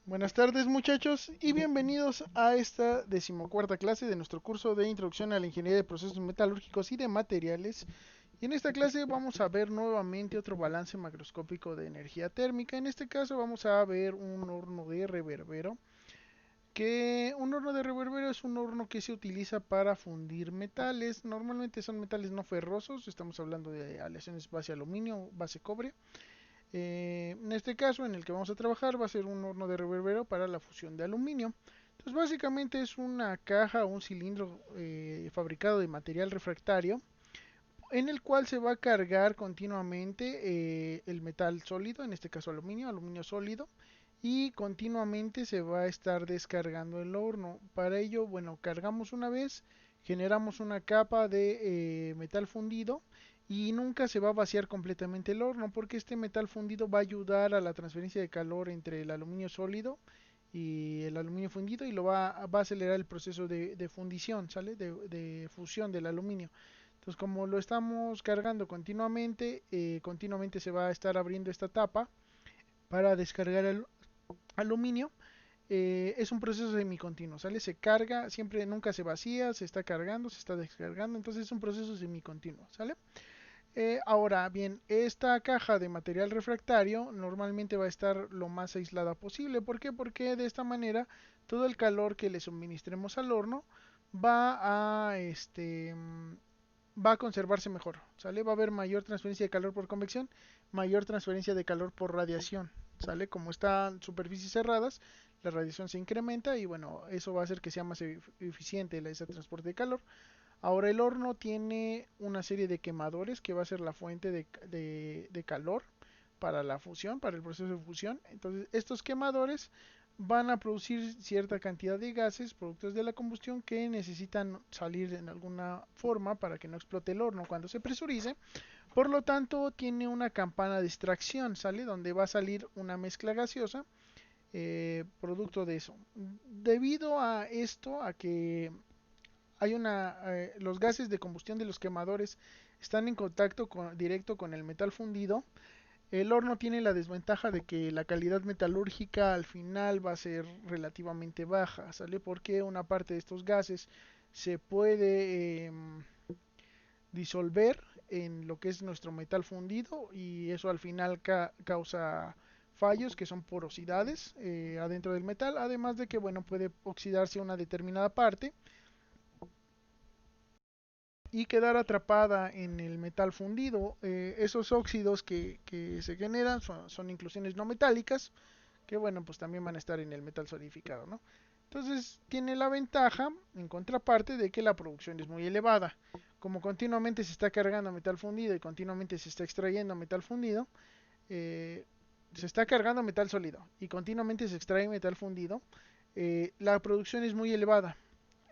Buenas tardes muchachos y bienvenidos a esta decimocuarta clase de nuestro curso de Introducción a la Ingeniería de Procesos Metalúrgicos y de Materiales. Y en esta clase vamos a ver nuevamente otro balance macroscópico de energía térmica. En este caso vamos a ver un horno de reverbero. Que un horno de reverbero es un horno que se utiliza para fundir metales. Normalmente son metales no ferrosos, estamos hablando de aleaciones base aluminio, base cobre. En este caso, en el que vamos a trabajar, va a ser un horno de reverbero para la fusión de aluminio. Entonces, básicamente es una caja o un cilindro fabricado de material refractario en el cual se va a cargar continuamente el metal sólido, en este caso aluminio, aluminio sólido, y continuamente se va a estar descargando el horno. Para ello, bueno, cargamos una vez, generamos una capa de metal fundido y nunca se va a vaciar completamente el horno porque este metal fundido va a ayudar a la transferencia de calor entre el aluminio sólido y el aluminio fundido y va a acelerar el proceso de fundición, ¿sale? De fusión del aluminio. Entonces, como lo estamos cargando continuamente se va a estar abriendo esta tapa para descargar el aluminio. Es un proceso semicontinuo, ¿sale? Se carga, siempre nunca se vacía, se está cargando, se está descargando, entonces es un proceso semicontinuo, ¿sale? Ahora bien, esta caja de material refractario normalmente va a estar lo más aislada posible. ¿Por qué? Porque de esta manera todo el calor que le suministremos al horno va a va a conservarse mejor, ¿sale? Va a haber mayor transferencia de calor por convección, mayor transferencia de calor por radiación, ¿sale? Como están superficies cerradas, la radiación se incrementa y bueno, eso va a hacer que sea más eficiente ese transporte de calor. Ahora el horno tiene una serie de quemadores que va a ser la fuente de calor para la fusión, para el proceso de fusión. Entonces estos quemadores van a producir cierta cantidad de gases, productos de la combustión, que necesitan salir en alguna forma para que no explote el horno cuando se presurice. Por lo tanto, tiene una campana de extracción, ¿sale? Donde va a salir una mezcla gaseosa, producto de eso. Debido a esto, a que los gases de combustión de los quemadores están en contacto directo con el metal fundido, el horno tiene la desventaja de que la calidad metalúrgica al final va a ser relativamente baja, ¿sale? Porque una parte de estos gases se puede disolver en lo que es nuestro metal fundido y eso al final causa fallos que son porosidades adentro del metal, además de que bueno, puede oxidarse una determinada parte y quedar atrapada en el metal fundido. Esos óxidos que se generan son inclusiones no metálicas que bueno, pues también van a estar en el metal solidificado, ¿no? Entonces tiene la ventaja, en contraparte, de que la producción es muy elevada. Como continuamente se está cargando metal fundido y continuamente se está extrayendo metal fundido, eh, se está cargando metal sólido y continuamente se extrae metal fundido, la producción es muy elevada.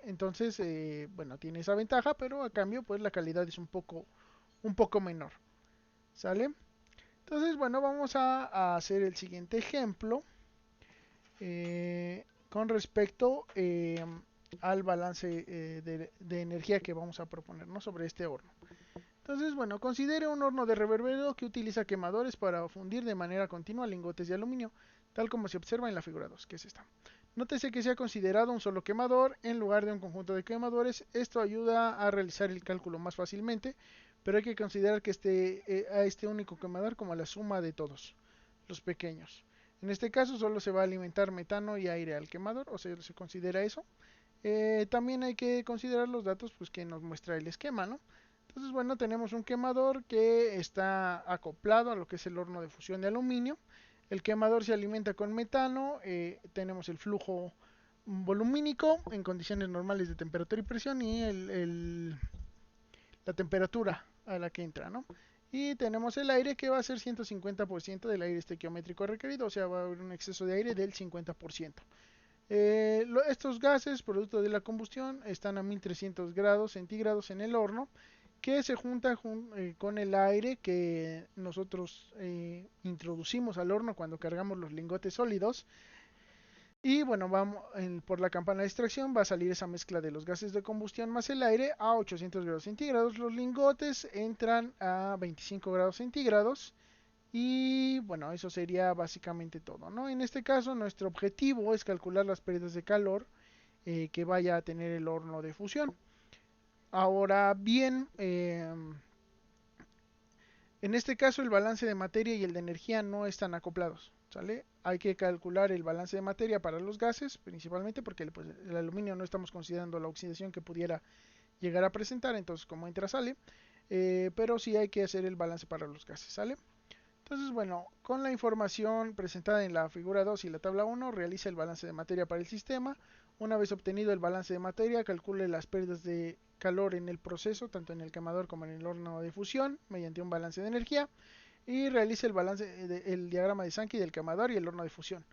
Entonces, bueno, tiene esa ventaja, pero a cambio, pues la calidad es un poco menor. ¿Sale? Entonces, bueno, vamos a hacer el siguiente ejemplo con respecto al balance de energía que vamos a proponernos sobre este horno. Entonces, bueno, considere un horno de reverbero que utiliza quemadores para fundir de manera continua lingotes de aluminio, tal como se observa en la figura 2, que es esta. Nótese que se ha considerado un solo quemador en lugar de un conjunto de quemadores. Esto ayuda a realizar el cálculo más fácilmente, pero hay que considerar que a este único quemador como la suma de todos los pequeños. En este caso solo se va a alimentar metano y aire al quemador, o sea, se considera eso. También hay que considerar los datos pues, que nos muestra el esquema, ¿no? Entonces, bueno, tenemos un quemador que está acoplado a lo que es el horno de fusión de aluminio. El quemador se alimenta con metano. Tenemos el flujo volumínico en condiciones normales de temperatura y presión y la temperatura a la que entra, ¿no? Y tenemos el aire que va a ser 150% del aire estequiométrico requerido, o sea, va a haber un exceso de aire del 50%. Estos gases, producto de la combustión, están a 1300 grados centígrados en el horno, que se junta con el aire que nosotros introducimos al horno cuando cargamos los lingotes sólidos. Y bueno, por la campana de extracción va a salir esa mezcla de los gases de combustión más el aire a 800 grados centígrados. Los lingotes entran a 25 grados centígrados Y bueno, eso sería básicamente todo, ¿no? En este caso, nuestro objetivo es calcular las pérdidas de calor que vaya a tener el horno de fusión. Ahora bien, en este caso el balance de materia y el de energía no están acoplados, ¿sale? Hay que calcular el balance de materia para los gases, principalmente porque pues, el aluminio no estamos considerando la oxidación que pudiera llegar a presentar, entonces como entra sale, pero sí hay que hacer el balance para los gases, ¿sale? Entonces, bueno, con la información presentada en la figura 2 y la tabla 1, realiza el balance de materia para el sistema. Una vez obtenido el balance de materia, calcule las pérdidas de calor en el proceso, tanto en el quemador como en el horno de fusión, mediante un balance de energía. Y realice el balance el diagrama de Sankey del quemador y el horno de fusión.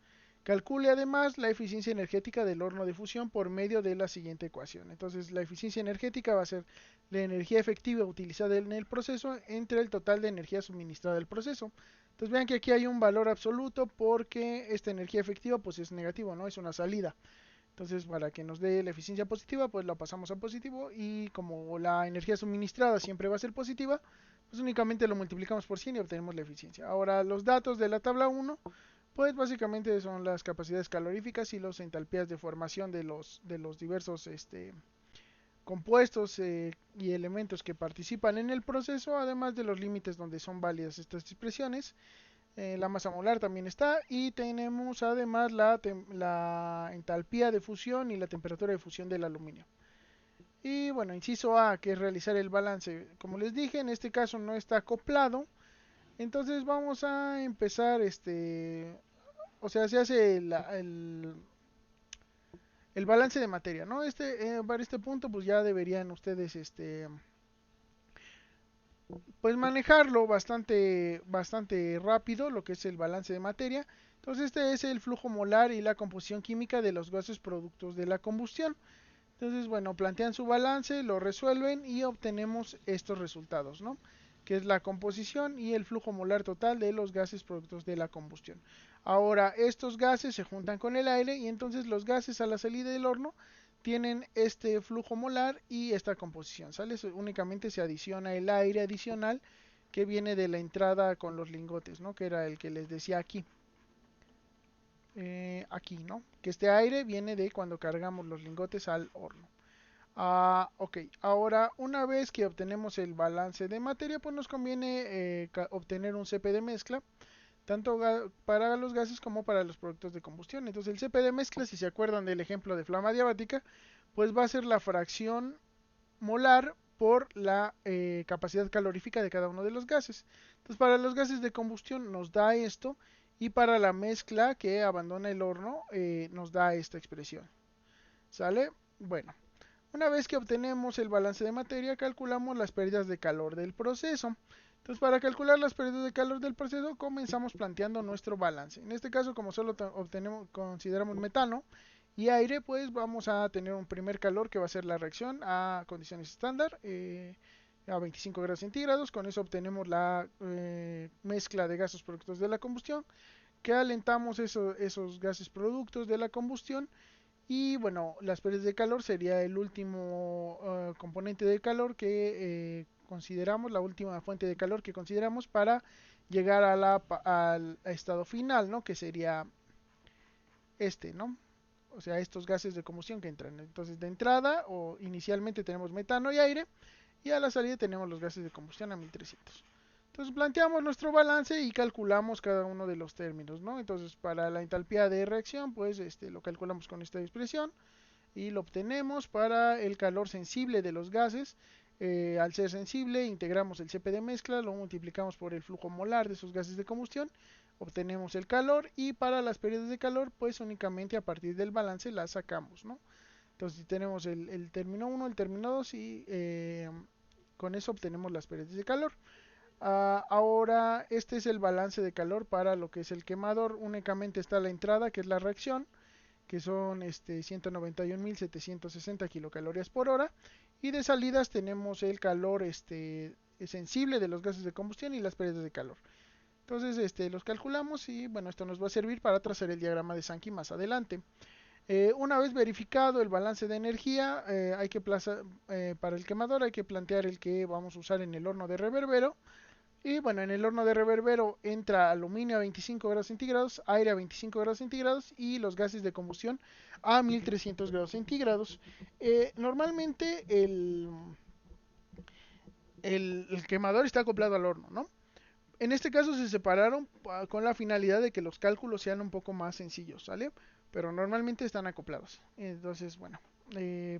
Calcule además la eficiencia energética del horno de fusión por medio de la siguiente ecuación. Entonces, la eficiencia energética va a ser la energía efectiva utilizada en el proceso entre el total de energía suministrada al proceso. Entonces, vean que aquí hay un valor absoluto porque esta energía efectiva pues es negativo, ¿no? Es una salida. Entonces, para que nos dé la eficiencia positiva, pues la pasamos a positivo y como la energía suministrada siempre va a ser positiva, pues únicamente lo multiplicamos por 100 y obtenemos la eficiencia. Ahora, los datos de la tabla 1 pues básicamente son las capacidades caloríficas y las entalpías de formación de los diversos compuestos y elementos que participan en el proceso, además de los límites donde son válidas estas expresiones. La masa molar también está y tenemos además la entalpía de fusión y la temperatura de fusión del aluminio. Y bueno, inciso A, que es realizar el balance. Como les dije, en este caso no está acoplado. Entonces vamos a empezar o sea, se hace el balance de materia, ¿no? Para este punto, pues ya deberían ustedes, pues manejarlo bastante rápido, lo que es el balance de materia. Entonces, este es el flujo molar y la composición química de los gases productos de la combustión. Entonces, bueno, plantean su balance, lo resuelven y obtenemos estos resultados, ¿no? Que es la composición y el flujo molar total de los gases productos de la combustión. Ahora, estos gases se juntan con el aire y entonces los gases a la salida del horno tienen este flujo molar y esta composición, ¿sale? Únicamente se adiciona el aire adicional que viene de la entrada con los lingotes, ¿no? Que era el que les decía aquí. Aquí, ¿no? Que este aire viene de cuando cargamos los lingotes al horno. Ok, ahora una vez que obtenemos el balance de materia, pues nos conviene obtener un CP de mezcla, tanto para los gases como para los productos de combustión. Entonces el CP de mezcla, si se acuerdan del ejemplo de flama diabática, pues va a ser la fracción molar por la capacidad calorífica de cada uno de los gases. Entonces para los gases de combustión nos da esto y para la mezcla que abandona el horno nos da esta expresión. ¿Sale? Bueno, una vez que obtenemos el balance de materia, calculamos las pérdidas de calor del proceso. Entonces, para calcular las pérdidas de calor del proceso, comenzamos planteando nuestro balance. En este caso, como solo consideramos metano y aire, pues vamos a tener un primer calor que va a ser la reacción a condiciones estándar, a 25 grados centígrados. Con eso obtenemos la mezcla de gases productos de la combustión, que alentamos esos gases productos de la combustión y bueno, las pérdidas de calor sería el último componente de calor que consideramos, la última fuente de calor que consideramos para llegar al estado final, ¿no? Que sería ¿no? O sea, estos gases de combustión que entran. Entonces, de entrada o inicialmente tenemos metano y aire y a la salida tenemos los gases de combustión a 1300. Entonces planteamos nuestro balance y calculamos cada uno de los términos, ¿no? Entonces para la entalpía de reacción, pues lo calculamos con esta expresión y lo obtenemos para el calor sensible de los gases. Al ser sensible, integramos el CP de mezcla, lo multiplicamos por el flujo molar de esos gases de combustión, obtenemos el calor y para las pérdidas de calor, pues únicamente a partir del balance las sacamos, ¿no? Entonces tenemos el término 1, el término 2 y con eso obtenemos las pérdidas de calor. Ahora, este es el balance de calor para lo que es el quemador. Únicamente está la entrada, que es la reacción, que son 191.760 kilocalorías por hora. Y de salidas tenemos el calor sensible de los gases de combustión y las pérdidas de calor. Entonces, los calculamos y bueno, esto nos va a servir para trazar el diagrama de Sankey más adelante. Una vez verificado el balance de energía, para el quemador hay que plantear el que vamos a usar en el horno de reverbero. Y bueno, en el horno de reverbero entra aluminio a 25 grados centígrados, aire a 25 grados centígrados y los gases de combustión a 1300 grados centígrados. Normalmente el quemador está acoplado al horno, ¿no? En este caso se separaron con la finalidad de que los cálculos sean un poco más sencillos, ¿sale? Pero normalmente están acoplados. Entonces, bueno,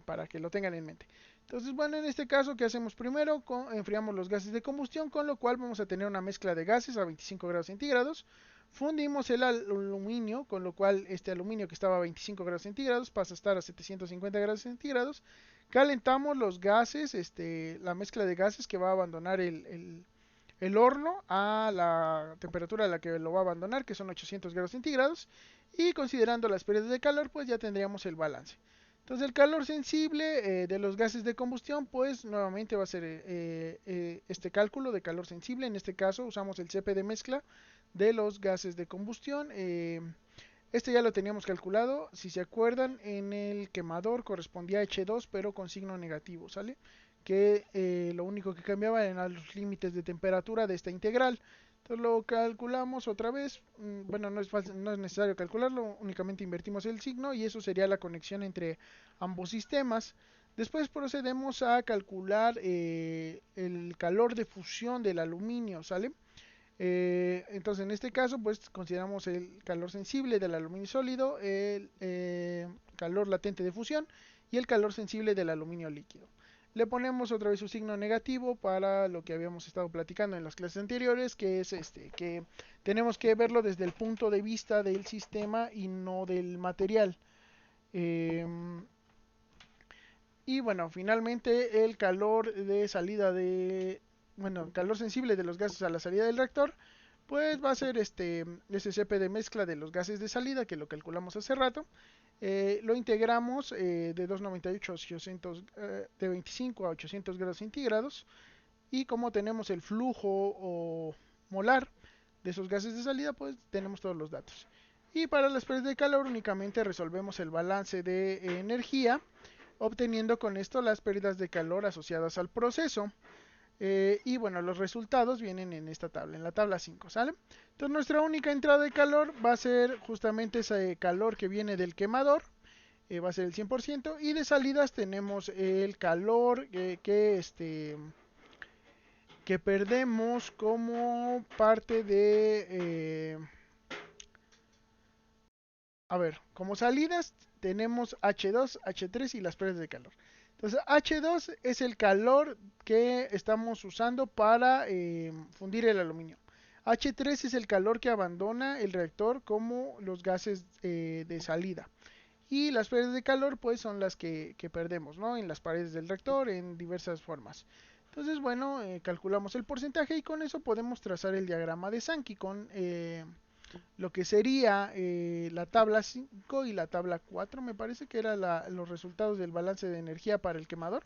para que lo tengan en mente. Entonces, bueno, en este caso, ¿qué hacemos primero? Enfriamos los gases de combustión, con lo cual vamos a tener una mezcla de gases a 25 grados centígrados. Fundimos el aluminio, con lo cual este aluminio que estaba a 25 grados centígrados pasa a estar a 750 grados centígrados. Calentamos los gases, la mezcla de gases que va a abandonar el horno a la temperatura a la que lo va a abandonar, que son 800 grados centígrados, y considerando las pérdidas de calor, pues ya tendríamos el balance. Entonces el calor sensible de los gases de combustión, pues nuevamente va a ser este cálculo de calor sensible. En este caso usamos el CP de mezcla de los gases de combustión. Este ya lo teníamos calculado, si se acuerdan, en el quemador correspondía a H2, pero con signo negativo, ¿sale? Que lo único que cambiaba eran los límites de temperatura de esta integral. Entonces lo calculamos otra vez. Bueno, no es necesario calcularlo, únicamente invertimos el signo y eso sería la conexión entre ambos sistemas. Después procedemos a calcular el calor de fusión del aluminio, ¿sale? Entonces en este caso pues consideramos el calor sensible del aluminio sólido, el calor latente de fusión y el calor sensible del aluminio líquido. Le ponemos otra vez su signo negativo para lo que habíamos estado platicando en las clases anteriores, que es que tenemos que verlo desde el punto de vista del sistema y no del material. Eh, y bueno, finalmente el calor de salida bueno, el calor sensible de los gases a la salida del reactor, pues va a ser ese CP de mezcla de los gases de salida, que lo calculamos hace rato. Lo integramos de 298 a 800, de 25 a 800 grados centígrados. Y como tenemos el flujo o molar de esos gases de salida, pues tenemos todos los datos. Y para las pérdidas de calor únicamente resolvemos el balance de energía, obteniendo con esto las pérdidas de calor asociadas al proceso. Y bueno, los resultados vienen en esta tabla, en la tabla 5, ¿sale? Entonces nuestra única entrada de calor va a ser justamente ese calor que viene del quemador, va a ser el 100%, y de salidas tenemos el calor que perdemos como parte de... a ver, como salidas tenemos H2, H3 y las pérdidas de calor. Entonces H2 es el calor que estamos usando para fundir el aluminio. H3 es el calor que abandona el reactor como los gases de salida. Y las pérdidas de calor pues son las que perdemos, ¿no? En las paredes del reactor en diversas formas. Entonces, bueno, calculamos el porcentaje y con eso podemos trazar el diagrama de Sankey con lo que sería la tabla 5 y la tabla 4, me parece que eran los resultados del balance de energía para el quemador.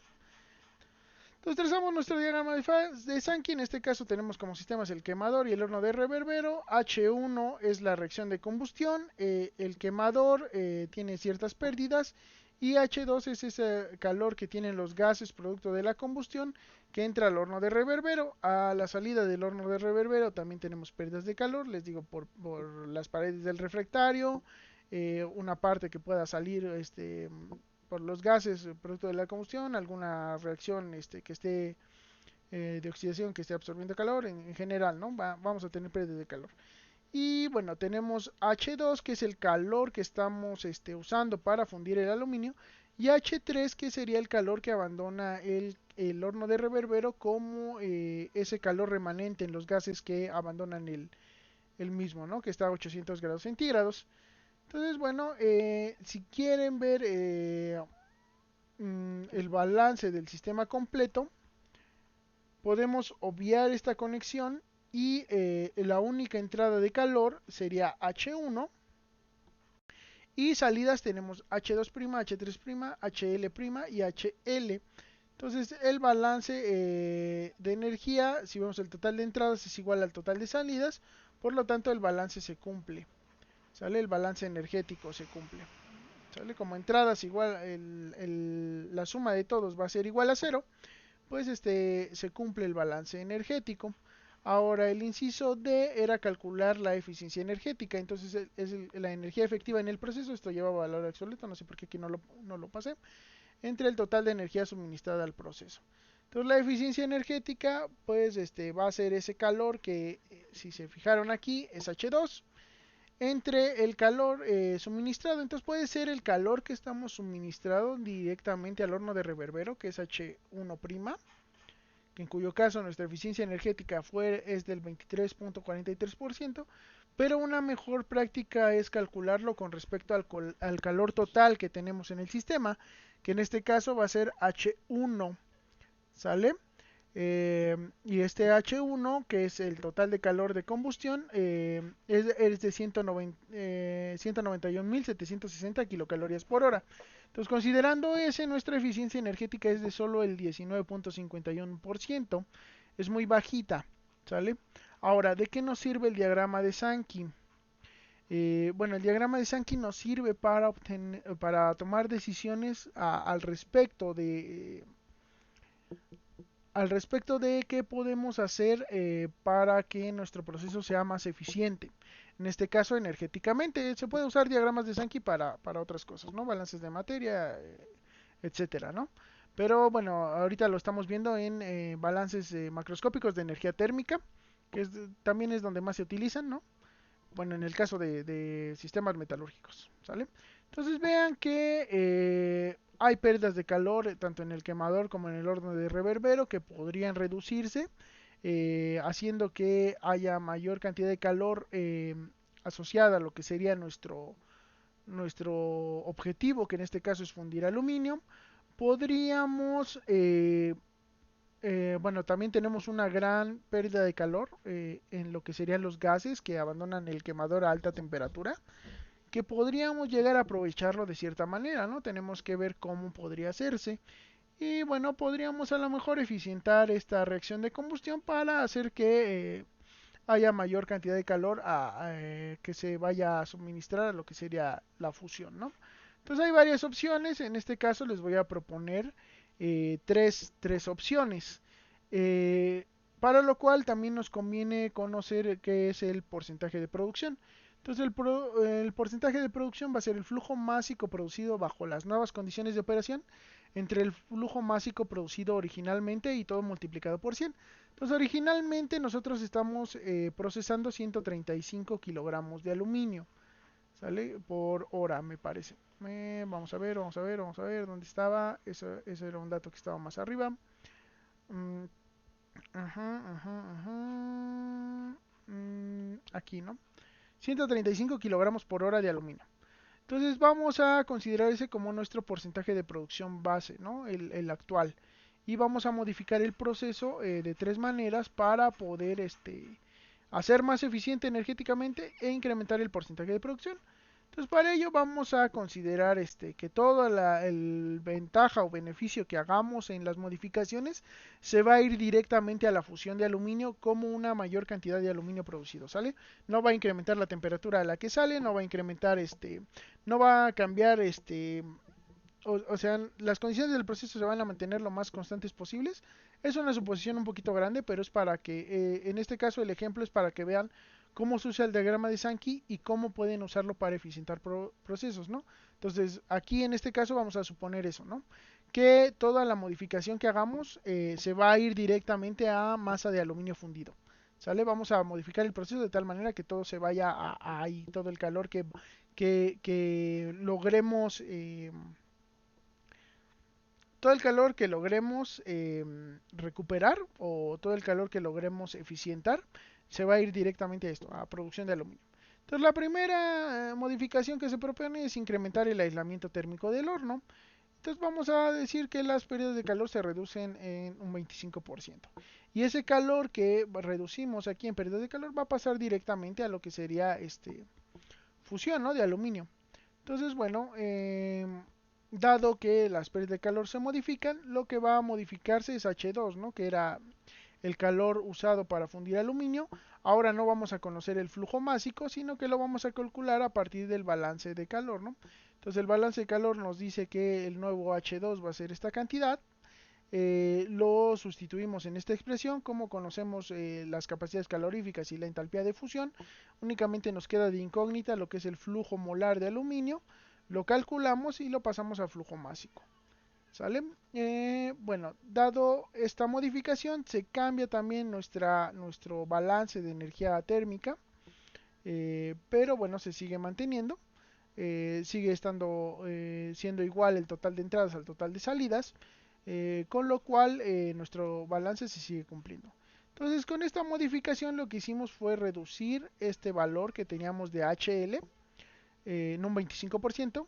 Entonces trazamos nuestro diagrama de Sankey, en este caso tenemos como sistemas el quemador y el horno de reverbero. H1 es la reacción de combustión, el quemador tiene ciertas pérdidas y H2 es ese calor que tienen los gases producto de la combustión que entra al horno de reverbero. A la salida del horno de reverbero también tenemos pérdidas de calor, les digo, por las paredes del refractario, una parte que pueda salir por los gases producto de la combustión, alguna reacción que esté de oxidación que esté absorbiendo calor, en general, ¿no? Vamos a tener pérdida de calor. Y bueno, tenemos H2, que es el calor que estamos usando para fundir el aluminio, y H3, que sería el calor que abandona el horno de reverbero como ese calor remanente en los gases que abandonan el mismo, ¿no? Que está a 800 grados centígrados. Entonces, bueno, si quieren ver el balance del sistema completo, podemos obviar esta conexión y la única entrada de calor sería H1 y salidas tenemos H2', H3', HL' y HL. Entonces el balance de energía, si vemos el total de entradas es igual al total de salidas, por lo tanto el balance se cumple, ¿sale? El balance energético se cumple. ¿Sale? Como entradas igual, la suma de todos va a ser igual a cero, pues se cumple el balance energético. Ahora, el inciso D era calcular la eficiencia energética, entonces la energía efectiva en el proceso, esto lleva valor absoluto, no sé por qué aquí no lo pasé, entre el total de energía suministrada al proceso. Entonces la eficiencia energética pues va a ser ese calor que si se fijaron aquí es H2 entre el calor suministrado. Entonces puede ser el calor que estamos suministrando directamente al horno de reverbero, que es H1', en cuyo caso nuestra eficiencia energética es del 23.43%, pero una mejor práctica es calcularlo con respecto al calor total que tenemos en el sistema, que en este caso va a ser H1, ¿sale? Y este H1, que es el total de calor de combustión, es de 191.760 kilocalorías por hora. Entonces, considerando ese, nuestra eficiencia energética es de solo el 19.51%. Es muy bajita, ¿sale? Ahora, ¿de qué nos sirve el diagrama de Sankey? Bueno, el diagrama de Sankey nos sirve para tomar decisiones al respecto de qué podemos hacer para que nuestro proceso sea más eficiente. En este caso, energéticamente, se puede usar diagramas de Sankey para otras cosas, ¿no? Balances de materia, etcétera, ¿no? Pero bueno, ahorita lo estamos viendo en balances macroscópicos de energía térmica, que también es donde más se utilizan, ¿no? Bueno, en el caso de sistemas metalúrgicos, ¿sale? Entonces vean que hay pérdidas de calor tanto en el quemador como en el horno de reverbero que podrían reducirse, haciendo que haya mayor cantidad de calor asociada a lo que sería nuestro objetivo, que en este caso es fundir aluminio. Podríamos bueno, también tenemos una gran pérdida de calor en lo que serían los gases que abandonan el quemador a alta temperatura, que podríamos llegar a aprovecharlo de cierta manera, ¿no? Tenemos que ver cómo podría hacerse. Y bueno, podríamos a lo mejor eficientar esta reacción de combustión para hacer que haya mayor cantidad de calor que se vaya a suministrar a lo que sería la fusión, ¿no? Entonces hay varias opciones, en este caso les voy a proponer tres opciones, eh, para lo cual también nos conviene conocer qué es el porcentaje de producción. Entonces el porcentaje de producción va a ser el flujo másico producido bajo las nuevas condiciones de operación entre el flujo másico producido originalmente y todo multiplicado por 100. Entonces originalmente nosotros estamos procesando 135 kilogramos de aluminio, ¿sale? Por hora me parece. Vamos a ver dónde estaba. Eso era un dato que estaba más arriba. Mm, aquí, ¿no? 135 kilogramos por hora de aluminio. Entonces vamos a considerar ese como nuestro porcentaje de producción base, ¿no? El actual. Y vamos a modificar el proceso de tres maneras para poder hacer más eficiente energéticamente e incrementar el porcentaje de producción. Entonces para ello vamos a considerar que toda el ventaja o beneficio que hagamos en las modificaciones se va a ir directamente a la fusión de aluminio como una mayor cantidad de aluminio producido, ¿sale? No va a incrementar la temperatura a la que sale, no va a incrementar no va a cambiar o sea, las condiciones del proceso se van a mantener lo más constantes posibles. Es una suposición un poquito grande, pero es para que, en este caso el ejemplo es para que vean cómo se usa el diagrama de Sankey y cómo pueden usarlo para eficientar procesos, ¿no? Entonces, aquí en este caso vamos a suponer eso, ¿no? Que toda la modificación que hagamos se va a ir directamente a masa de aluminio fundido. ¿Sale? Vamos a modificar el proceso de tal manera que todo se vaya a ahí, todo el calor que logremos todo el calor que logremos recuperar o todo el calor que logremos eficientar se va a ir directamente a esto, a producción de aluminio. Entonces la primera modificación que se propone es incrementar el aislamiento térmico del horno. Entonces vamos a decir que las pérdidas de calor se reducen en un 25%. Y ese calor que reducimos aquí en pérdidas de calor va a pasar directamente a lo que sería fusión, ¿no? De aluminio. Entonces, bueno, dado que las pérdidas de calor se modifican, lo que va a modificarse es H2, ¿no? Que era el calor usado para fundir aluminio. Ahora no vamos a conocer el flujo másico, sino que lo vamos a calcular a partir del balance de calor, ¿no? Entonces el balance de calor nos dice que el nuevo H2 va a ser esta cantidad. lo sustituimos en esta expresión. Como conocemos las capacidades caloríficas y la entalpía de fusión, únicamente nos queda de incógnita lo que es el flujo molar de aluminio. Lo calculamos y lo pasamos a flujo másico. ¿Sale? Bueno, dado esta modificación, se cambia también nuestro balance de energía térmica, pero bueno, se sigue manteniendo. Sigue estando siendo igual el total de entradas al total de salidas, con lo cual nuestro balance se sigue cumpliendo. Entonces, con esta modificación lo que hicimos fue reducir este valor que teníamos de HL en un 25%,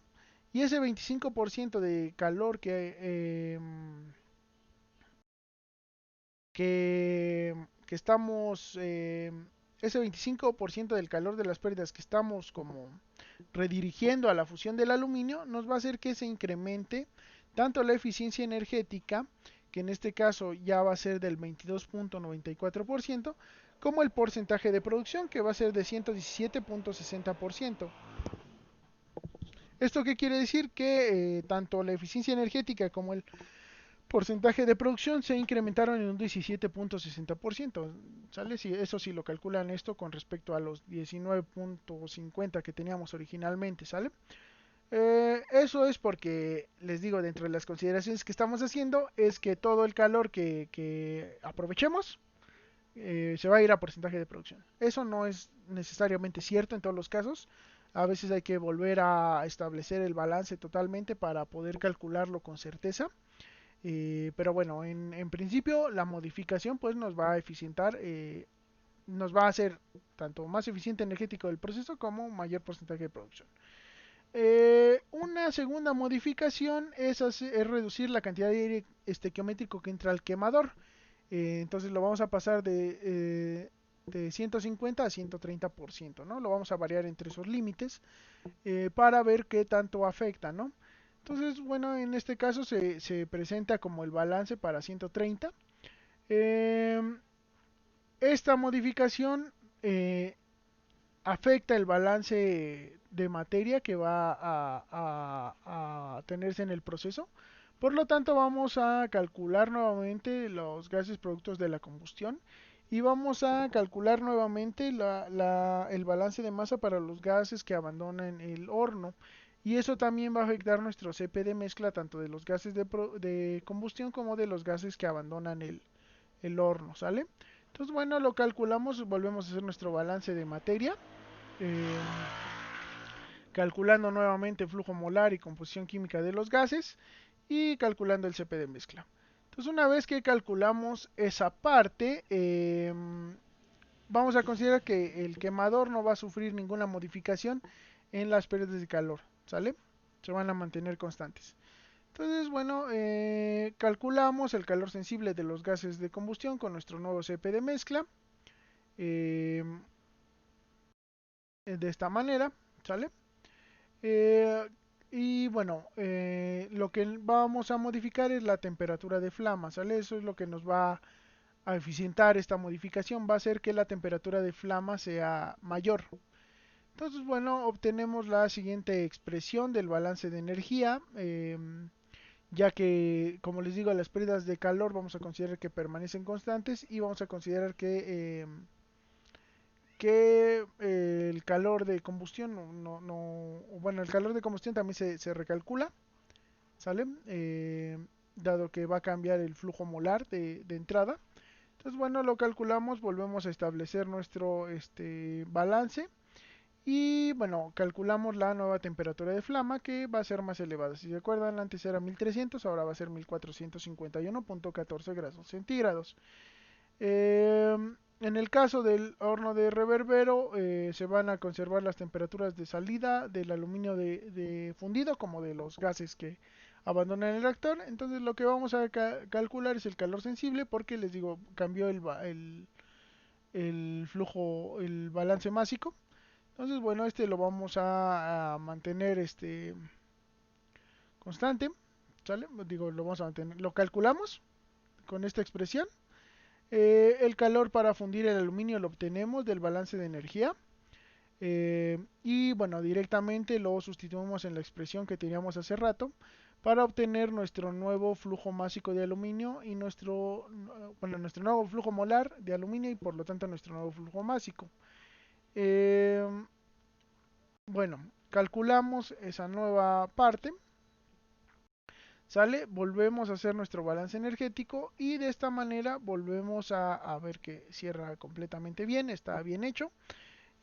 y ese 25% de calor que estamos, ese 25% del calor de las pérdidas que estamos como redirigiendo a la fusión del aluminio, nos va a hacer que se incremente tanto la eficiencia energética, que en este caso ya va a ser del 22.94%, como el porcentaje de producción, que va a ser de 117.60%. ¿Esto qué quiere decir? Que tanto la eficiencia energética como el porcentaje de producción se incrementaron en un 17.60%. ¿Sale? Si eso sí lo calculan esto con respecto a los 19.50 que teníamos originalmente, ¿sale? Eso es porque, les digo, dentro de las consideraciones que estamos haciendo, es que todo el calor que aprovechemos se va a ir a porcentaje de producción. Eso no es necesariamente cierto en todos los casos. A veces hay que volver a establecer el balance totalmente para poder calcularlo con certeza. Pero bueno, en principio la modificación pues nos va a eficientar, nos va a hacer tanto más eficiente energético el proceso como mayor porcentaje de producción. Una segunda modificación es reducir la cantidad de aire estequiométrico que entra al quemador. Entonces lo vamos a pasar de 150 a 130%, ¿no? Lo vamos a variar entre esos límites para ver qué tanto afecta, ¿no? Entonces, bueno, en este caso se presenta como el balance para 130. Eh, esta modificación afecta el balance de materia que va a tenerse en el proceso. Por lo tanto, vamos a calcular nuevamente los gases productos de la combustión y vamos a calcular nuevamente el balance de masa para los gases que abandonan el horno. Y eso también va a afectar nuestro CP de mezcla tanto de los gases de combustión como de los gases que abandonan el horno, ¿sale? Entonces, bueno, lo calculamos, volvemos a hacer nuestro balance de materia. Eh, Calculando nuevamente flujo molar y composición química de los gases y calculando el CP de mezcla. Entonces, una vez que calculamos esa parte, vamos a considerar que el quemador no va a sufrir ninguna modificación en las pérdidas de calor, ¿sale? Se van a mantener constantes. Entonces, bueno, calculamos el calor sensible de los gases de combustión con nuestro nuevo CP de mezcla. Eh, de esta manera, ¿sale? Eh, y bueno, lo que vamos a modificar es la temperatura de flama, ¿sale? Eso es lo que nos va a eficientar esta modificación, va a hacer que la temperatura de flama sea mayor. Entonces, bueno, obtenemos la siguiente expresión del balance de energía, ya que, como les digo, las pérdidas de calor vamos a considerar que permanecen constantes y vamos a considerar que el calor de combustión bueno, el calor de combustión también se recalcula, ¿sale? Dado que va a cambiar el flujo molar de entrada. Entonces, bueno, lo calculamos, volvemos a establecer nuestro balance y bueno, calculamos la nueva temperatura de flama que va a ser más elevada. Si se acuerdan, antes era 1300, ahora va a ser 1451.14 grados centígrados. En el caso del horno de reverbero, se van a conservar las temperaturas de salida del aluminio de fundido como de los gases que abandonan el reactor. Entonces lo que vamos a calcular es el calor sensible porque les digo, cambió el flujo, el balance másico. Entonces, bueno, lo vamos a mantener constante, ¿sale? Digo, lo vamos a mantener, lo calculamos con esta expresión. El calor para fundir el aluminio lo obtenemos del balance de energía. Y bueno, directamente lo sustituimos en la expresión que teníamos hace rato para obtener nuestro nuevo flujo másico de aluminio y nuestro nuevo flujo molar de aluminio y por lo tanto nuestro nuevo flujo másico. Eh, bueno, calculamos esa nueva parte. ¿Sale? Volvemos a hacer nuestro balance energético y de esta manera volvemos a ver que cierra completamente bien, está bien hecho.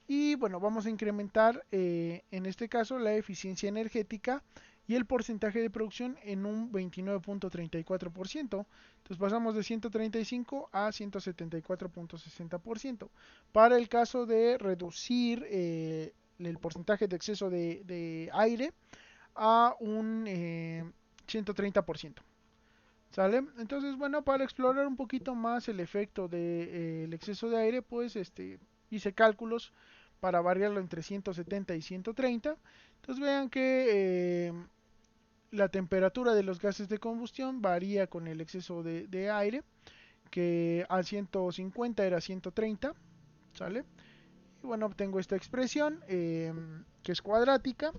Y bueno, vamos a incrementar en este caso la eficiencia energética y el porcentaje de producción en un 29.34%. Entonces pasamos de 135 a 174.60%. Para el caso de reducir el porcentaje de exceso de aire a un 130%. ¿Sale? Entonces, bueno, para explorar un poquito más el efecto del exceso de aire, pues hice cálculos para variarlo entre 170 y 130. Entonces vean que la temperatura de los gases de combustión varía con el exceso de aire, que a 150 era 130, ¿sale? Y bueno, obtengo esta expresión que es cuadrática.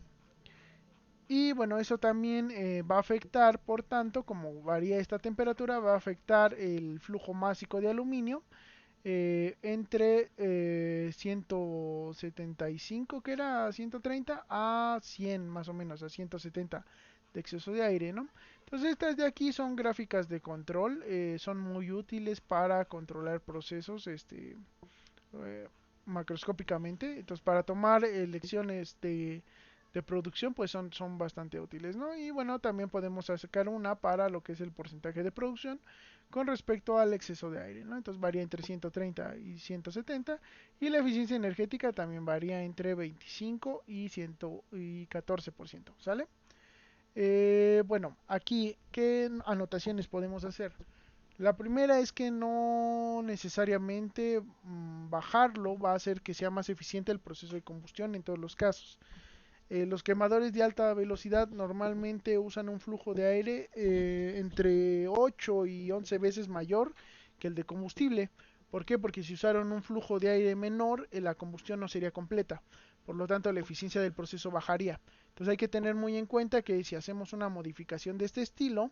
Y bueno, eso también va a afectar, por tanto, como varía esta temperatura, va a afectar el flujo másico de aluminio entre 175, que era 130, a 100 más o menos, a 170 de exceso de aire, ¿no? Entonces estas de aquí son gráficas de control, son muy útiles para controlar procesos eh, macroscópicamente. Entonces para tomar lecciones de producción pues son bastante útiles, ¿no? Y bueno, también podemos sacar una para lo que es el porcentaje de producción con respecto al exceso de aire, ¿no? Entonces varía entre 130 y 170 y la eficiencia energética también varía entre 25 y 114%, ¿sale? Bueno, aquí, ¿qué anotaciones podemos hacer? La primera es que no necesariamente bajarlo va a hacer que sea más eficiente el proceso de combustión en todos los casos. Los quemadores de alta velocidad normalmente usan un flujo de aire entre 8 y 11 veces mayor que el de combustible. ¿Por qué? Porque si usaron un flujo de aire menor, la combustión no sería completa. Por lo tanto, la eficiencia del proceso bajaría. Entonces hay que tener muy en cuenta que si hacemos una modificación de este estilo,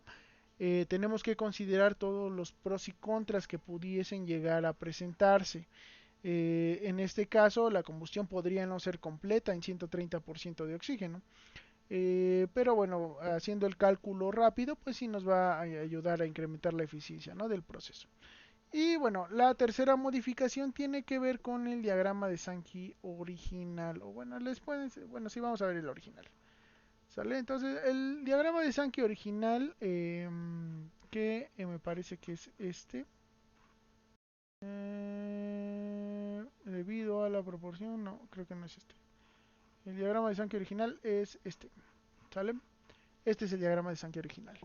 tenemos que considerar todos los pros y contras que pudiesen llegar a presentarse. En este caso, la combustión podría no ser completa en 130% de oxígeno. Pero bueno, haciendo el cálculo rápido, pues sí nos va a ayudar a incrementar la eficiencia, ¿no?, del proceso. Y bueno, la tercera modificación tiene que ver con el diagrama de Sankey original. O bueno, bueno, sí, vamos a ver el original. ¿Sale? Entonces, el diagrama de Sankey original, que me parece que es este. Debido a la proporción, no, creo que no es este. El diagrama de Sankey original es este. ¿Sale? Este es el diagrama de Sankey original.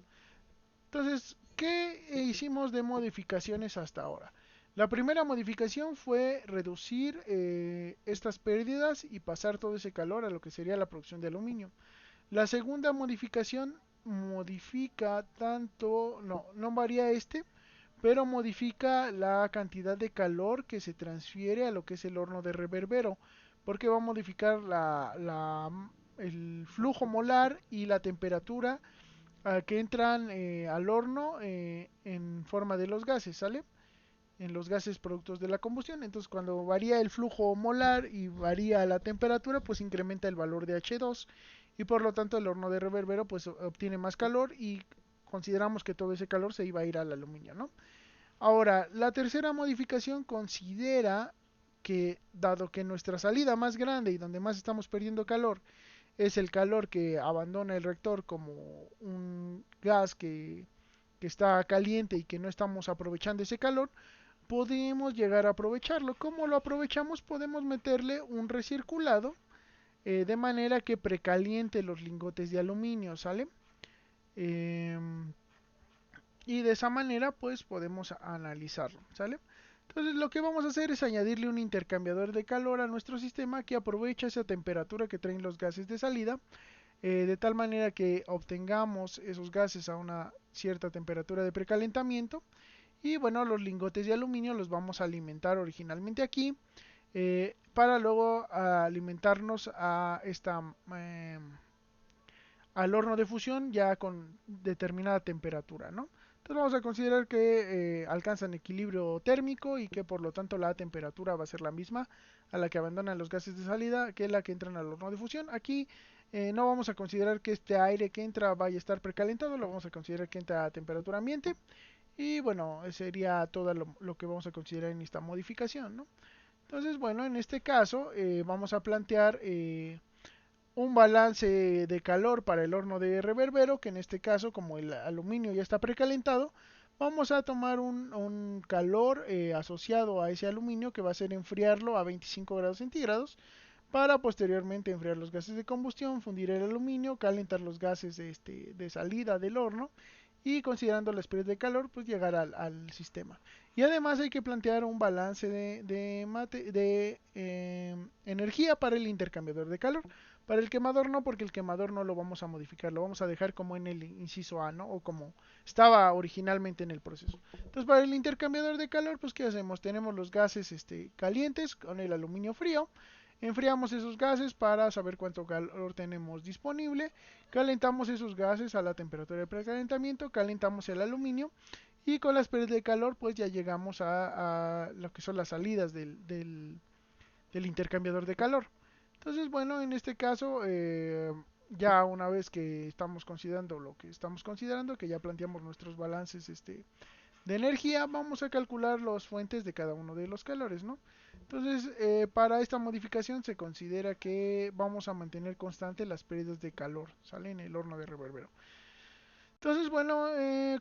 Entonces, ¿qué hicimos de modificaciones hasta ahora? La primera modificación fue reducir estas pérdidas y pasar todo ese calor a lo que sería la producción de aluminio. La segunda modificación modifica tanto, no varía pero modifica la cantidad de calor que se transfiere a lo que es el horno de reverbero, porque va a modificar el flujo molar y la temperatura que entran al horno en forma de los gases, ¿sale? En los gases productos de la combustión. Entonces, cuando varía el flujo molar y varía la temperatura, pues incrementa el valor de H2 y por lo tanto el horno de reverbero pues obtiene más calor y consideramos que todo ese calor se iba a ir al aluminio, ¿no? Ahora, la tercera modificación considera que dado que nuestra salida más grande y donde más estamos perdiendo calor es el calor que abandona el reactor como un gas que está caliente y que no estamos aprovechando ese calor, podemos llegar a aprovecharlo. ¿Cómo lo aprovechamos? Podemos meterle un recirculado de manera que precaliente los lingotes de aluminio, ¿sale? Eh, y de esa manera pues podemos analizarlo, ¿sale? Entonces lo que vamos a hacer es añadirle un intercambiador de calor a nuestro sistema que aprovecha esa temperatura que traen los gases de salida, de tal manera que obtengamos esos gases a una cierta temperatura de precalentamiento. Y bueno, los lingotes de aluminio los vamos a alimentar originalmente aquí, para luego alimentarnos a al horno de fusión ya con determinada temperatura, ¿no? Entonces vamos a considerar que alcanzan equilibrio térmico y que por lo tanto la temperatura va a ser la misma a la que abandonan los gases de salida que la que entran al horno de fusión. Aquí no vamos a considerar que este aire que entra vaya a estar precalentado, lo vamos a considerar que entra a temperatura ambiente. Y bueno, sería todo lo que vamos a considerar en esta modificación, ¿no? Entonces, bueno, en este caso vamos a plantear un balance de calor para el horno de reverbero, que en este caso, como el aluminio ya está precalentado, vamos a tomar un calor asociado a ese aluminio que va a ser enfriarlo a 25 grados centígrados para posteriormente enfriar los gases de combustión, fundir el aluminio, calentar los gases de salida del horno y considerando las pérdidas de calor, pues llegar al sistema. Y además hay que plantear un balance de energía para el intercambiador de calor. Para el quemador no, porque el quemador no lo vamos a modificar, lo vamos a dejar como en el inciso A, ¿no? O como estaba originalmente en el proceso. Entonces, para el intercambiador de calor, pues ¿qué hacemos? Tenemos los gases calientes con el aluminio frío. Enfriamos esos gases para saber cuánto calor tenemos disponible. Calentamos esos gases a la temperatura de precalentamiento. Calentamos el aluminio. Y con las pérdidas de calor, pues ya llegamos a lo que son las salidas del intercambiador de calor. Entonces, bueno, en este caso, ya una vez que estamos considerando lo que estamos considerando, que ya planteamos nuestros balances de energía, vamos a calcular las fuentes de cada uno de los calores, ¿no? Entonces, para esta modificación se considera que vamos a mantener constante las pérdidas de calor, ¿sale? En el horno de reverbero. Entonces, bueno,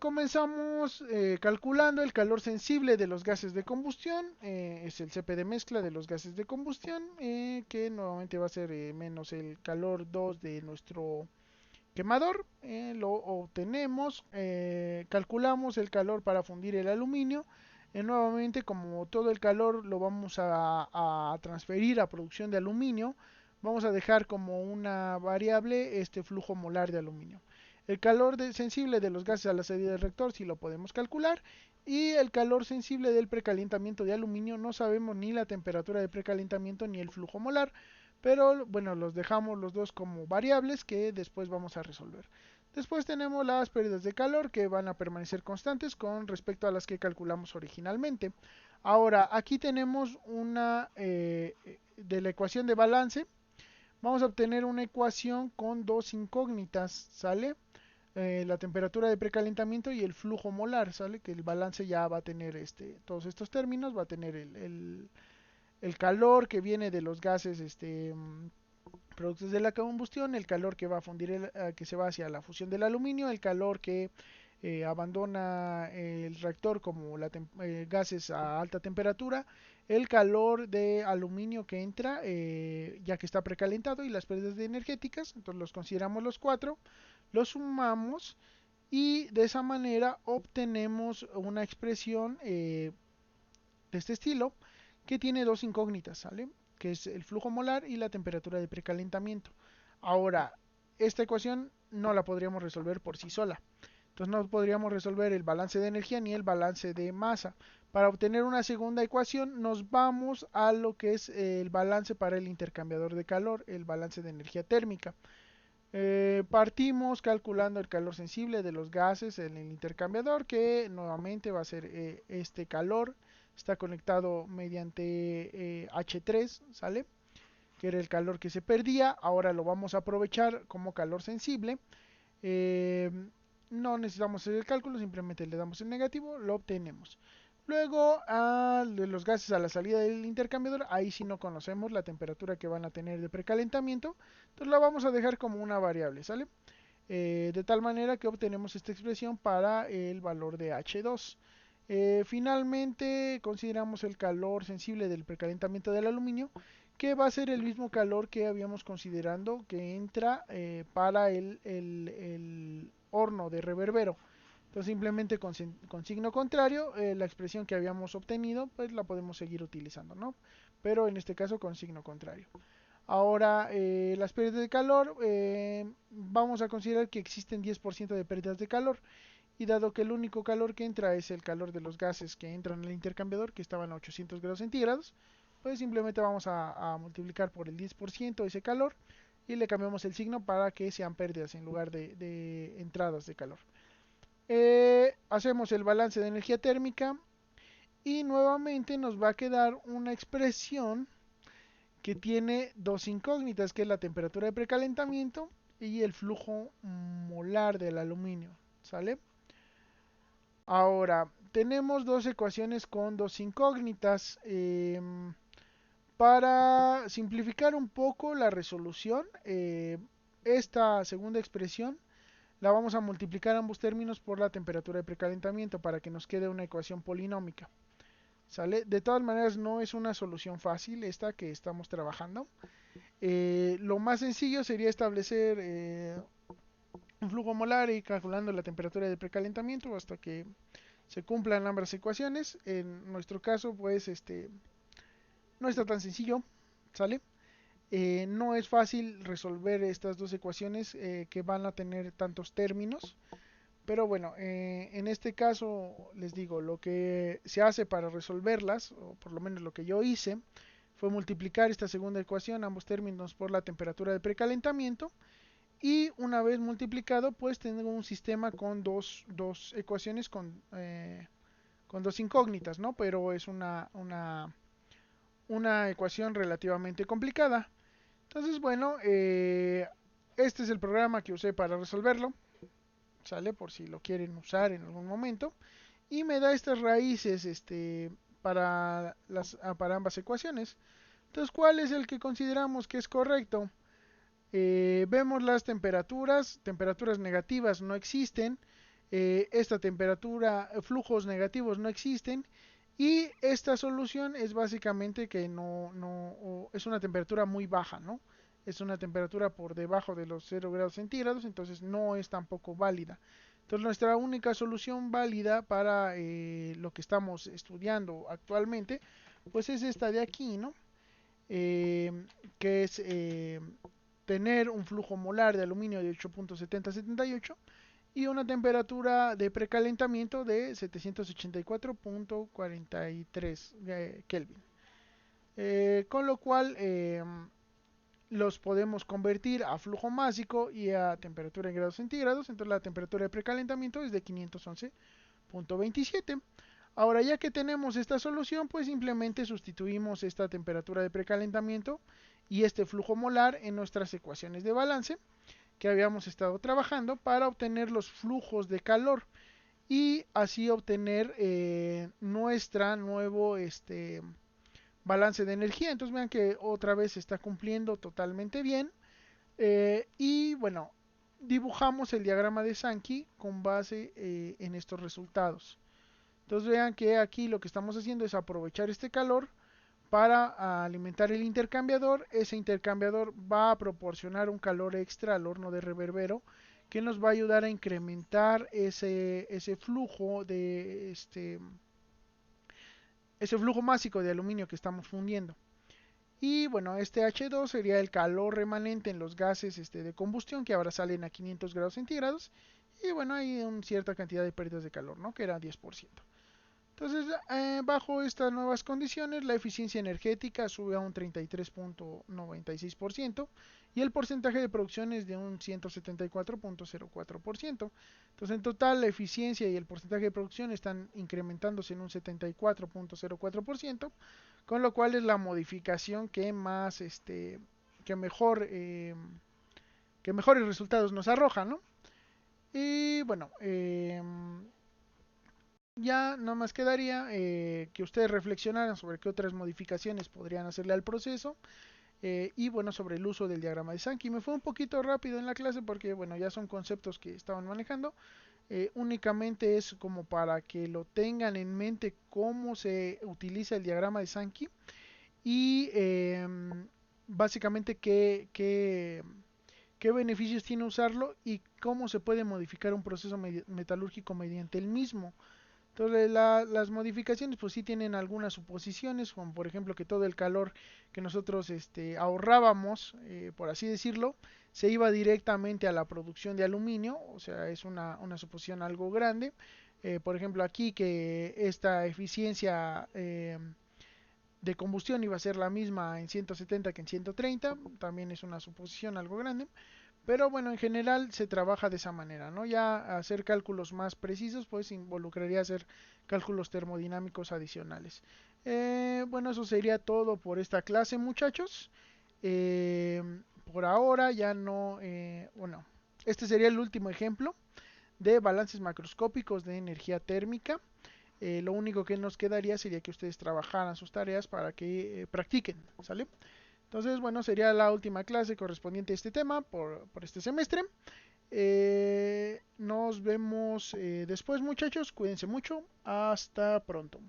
comenzamos calculando el calor sensible de los gases de combustión, es el CP de mezcla de los gases de combustión, que nuevamente va a ser menos el calor 2 de nuestro quemador, lo obtenemos, calculamos el calor para fundir el aluminio, nuevamente como todo el calor lo vamos a transferir a producción de aluminio, vamos a dejar como una variable este flujo molar de aluminio. El calor sensible de los gases a la salida del reactor sí lo podemos calcular y el calor sensible del precalentamiento de aluminio no sabemos ni la temperatura de precalentamiento ni el flujo molar, pero bueno, los dejamos los dos como variables que después vamos a resolver. Después tenemos las pérdidas de calor que van a permanecer constantes con respecto a las que calculamos originalmente. Ahora, aquí tenemos una de la ecuación de balance. Vamos a obtener una ecuación con dos incógnitas, ¿sale? La temperatura de precalentamiento y el flujo molar, ¿sale? Que el balance ya va a tener todos estos términos, va a tener el calor que viene de los gases productos de la combustión, el calor que va a fundir que se va hacia la fusión del aluminio, el calor que abandona el reactor como gases a alta temperatura, el calor de aluminio que entra ya que está precalentado y las pérdidas de energéticas, entonces los consideramos los cuatro, los sumamos y de esa manera obtenemos una expresión de este estilo que tiene dos incógnitas, ¿sale? Que es el flujo molar y la temperatura de precalentamiento. Ahora, esta ecuación no la podríamos resolver por sí sola. Entonces no podríamos resolver el balance de energía ni el balance de masa. Para obtener una segunda ecuación nos vamos a lo que es el balance para el intercambiador de calor, el balance de energía térmica. Partimos calculando el calor sensible de los gases en el intercambiador, que nuevamente va a ser este calor. Está conectado mediante H3, ¿sale? Que era el calor que se perdía. Ahora lo vamos a aprovechar como calor sensible. Eh, no necesitamos hacer el cálculo, simplemente le damos el negativo, lo obtenemos. Luego, de los gases a la salida del intercambiador, ahí sí no conocemos la temperatura que van a tener de precalentamiento, entonces la vamos a dejar como una variable, ¿sale? De tal manera que obtenemos esta expresión para el valor de H2. Finalmente, consideramos el calor sensible del precalentamiento del aluminio, que va a ser el mismo calor que habíamos considerando que entra para el horno de reverbero. Entonces simplemente con signo contrario, la expresión que habíamos obtenido, pues la podemos seguir utilizando, ¿no? Pero en este caso con signo contrario. Ahora, las pérdidas de calor, vamos a considerar que existen 10% de pérdidas de calor. Y dado que el único calor que entra es el calor de los gases que entran en el intercambiador, que estaban a 800 grados centígrados, pues simplemente vamos a multiplicar por el 10% ese calor y le cambiamos el signo para que sean pérdidas en lugar de entradas de calor. Hacemos el balance de energía térmica y nuevamente nos va a quedar una expresión que tiene dos incógnitas, que es la temperatura de precalentamiento y el flujo molar del aluminio. ¿Sale? Ahora, tenemos dos ecuaciones con dos incógnitas. Para simplificar un poco la resolución, esta segunda expresión la vamos a multiplicar ambos términos por la temperatura de precalentamiento para que nos quede una ecuación polinómica. ¿Sale? De todas maneras, no es una solución fácil esta que estamos trabajando. Lo más sencillo sería establecer un flujo molar y calculando la temperatura de precalentamiento hasta que se cumplan ambas ecuaciones. En nuestro caso, pues, no está tan sencillo, ¿sale? No es fácil resolver estas dos ecuaciones que van a tener tantos términos, pero bueno, en este caso les digo, lo que se hace para resolverlas, o por lo menos lo que yo hice, fue multiplicar esta segunda ecuación, ambos términos, por la temperatura de precalentamiento, y una vez multiplicado, pues tengo un sistema con dos ecuaciones con dos incógnitas, ¿no? Pero es una ecuación relativamente complicada. Entonces, bueno, este es el programa que usé para resolverlo, ¿sale? Por si lo quieren usar en algún momento. Y me da estas raíces para ambas ecuaciones. Entonces, ¿cuál es el que consideramos que es correcto? Vemos las temperaturas negativas no existen, esta temperatura, flujos negativos no existen, y esta solución es básicamente que es una temperatura muy baja, ¿no? Es una temperatura por debajo de los 0 grados centígrados, entonces no es tampoco válida. Entonces nuestra única solución válida para lo que estamos estudiando actualmente, pues es esta de aquí, ¿no? Eh, que es tener un flujo molar de aluminio de 8.7078 y una temperatura de precalentamiento de 784.43 Kelvin. Con lo cual los podemos convertir a flujo másico y a temperatura en grados centígrados. Entonces la temperatura de precalentamiento es de 511.27. Ahora, ya que tenemos esta solución, pues simplemente sustituimos esta temperatura de precalentamiento y este flujo molar en nuestras ecuaciones de balance que habíamos estado trabajando para obtener los flujos de calor y así obtener nuestra nuevo balance de energía. Entonces vean que otra vez se está cumpliendo totalmente bien. Y bueno, dibujamos el diagrama de Sankey con base en estos resultados. Entonces vean que aquí lo que estamos haciendo es aprovechar este calor para alimentar el intercambiador. Ese intercambiador va a proporcionar un calor extra al horno de reverbero que nos va a ayudar a incrementar ese flujo ese flujo másico de aluminio que estamos fundiendo. Y bueno, este H2 sería el calor remanente en los gases de combustión que ahora salen a 500 grados centígrados. Y bueno, hay una cierta cantidad de pérdidas de calor, ¿no? Que era 10%. Entonces, bajo estas nuevas condiciones, la eficiencia energética sube a un 33.96% y el porcentaje de producción es de un 174.04%. Entonces, en total, la eficiencia y el porcentaje de producción están incrementándose en un 74.04%, con lo cual es la modificación que más, que mejor, que mejores resultados nos arroja, ¿no? Y bueno, ya nada más quedaría que ustedes reflexionaran sobre qué otras modificaciones podrían hacerle al proceso y bueno, sobre el uso del diagrama de Sankey. Me fue un poquito rápido en la clase porque bueno, ya son conceptos que estaban manejando. Únicamente es como para que lo tengan en mente cómo se utiliza el diagrama de Sankey y básicamente qué beneficios tiene usarlo y cómo se puede modificar un proceso metalúrgico mediante el mismo. Entonces las modificaciones pues sí tienen algunas suposiciones, como por ejemplo que todo el calor que nosotros ahorrábamos, por así decirlo, se iba directamente a la producción de aluminio, o sea, es una suposición algo grande. Por ejemplo aquí que esta eficiencia de combustión iba a ser la misma en 170 que en 130, también es una suposición algo grande, pero bueno, en general se trabaja de esa manera, ¿no? Ya hacer cálculos más precisos, pues involucraría hacer cálculos termodinámicos adicionales. Bueno, eso sería todo por esta clase, muchachos. Eh, por ahora ya no, bueno, este sería el último ejemplo de balances macroscópicos de energía térmica. Lo único que nos quedaría sería que ustedes trabajaran sus tareas para que practiquen, ¿sale? Entonces, bueno, sería la última clase correspondiente a este tema por este semestre. Nos vemos después, muchachos. Cuídense mucho. Hasta pronto.